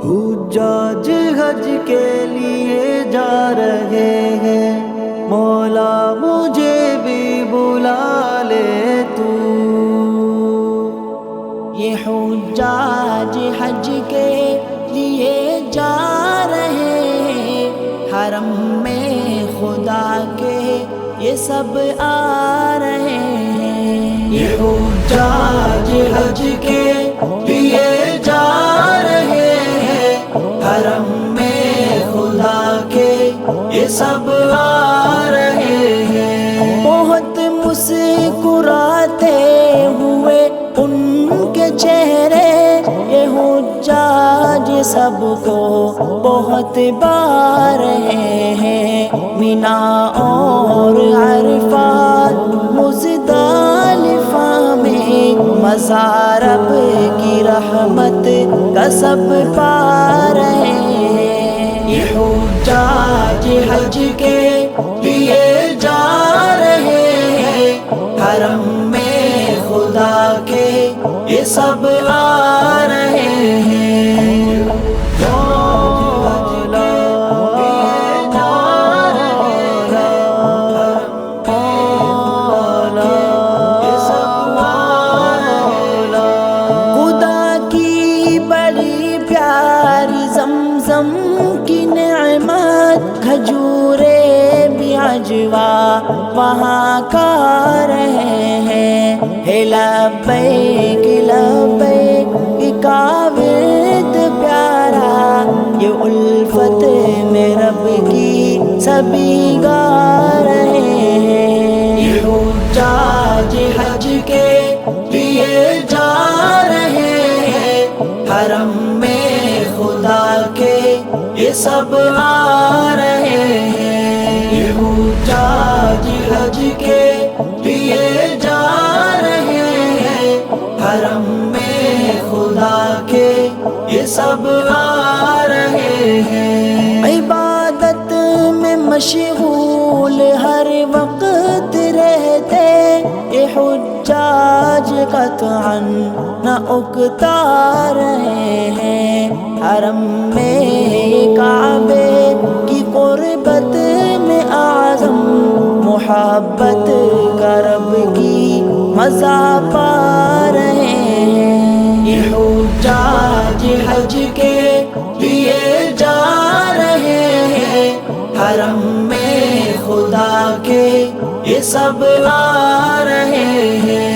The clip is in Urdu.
حجاج حج کے لیے جا رہے ہیں، مولا مجھے بھی بلا لے تو۔ یہ حجاج حج کے لیے جا رہے ہیں، حرم میں خدا کے یہ سب آ رہے ہیں۔ یہ حجاج حج کے لیے جا رہے ہیں، حرم میں خدا کے یہ سب آ رہے ہیں۔ بہت مسکراتے ہوئے ان کے چہرے، یہ حجاج سب کو بہت پا رہے ہیں۔ مینا اور عرفات مزدلفہ میں مزار رب کی رحمت کا سب پا رہے ہیں۔ یہ حجاج حج کے لیے جا رہے ہیں، حرم میں خدا کے یہ سب آ رہے ہیں۔ خدا کی بڑی پیاری زمزم کی نعمت، کھجورے بھی عجوا وہاں کا رہے ہیں۔ لبیک لبیک کا ورد پیارا، یہ الفت میں رب کی سبھی گا رہے ہیں۔ یہ حجاج حج کے لیے جا رہے ہیں، حرم میں خدا کے یہ سب آ رہے ہیں۔ یہ حجاج حج کے لیے جا رہے ہیں، حرم میں خدا کے یہ سب آ رہے ہیں۔ عبادت میں مشغول ہر وقت رہتے، یہ حجاج قطعاً نہ اکتا رہے ہیں۔ حرم میں کعبے کی قربت میں اعظم محبت کا رب کی مزہ پا رہے ہیں۔ یہ حجاج حج کے لیے جا رہے ہیں، حرم میں خدا کے یہ سب آ رہے ہیں۔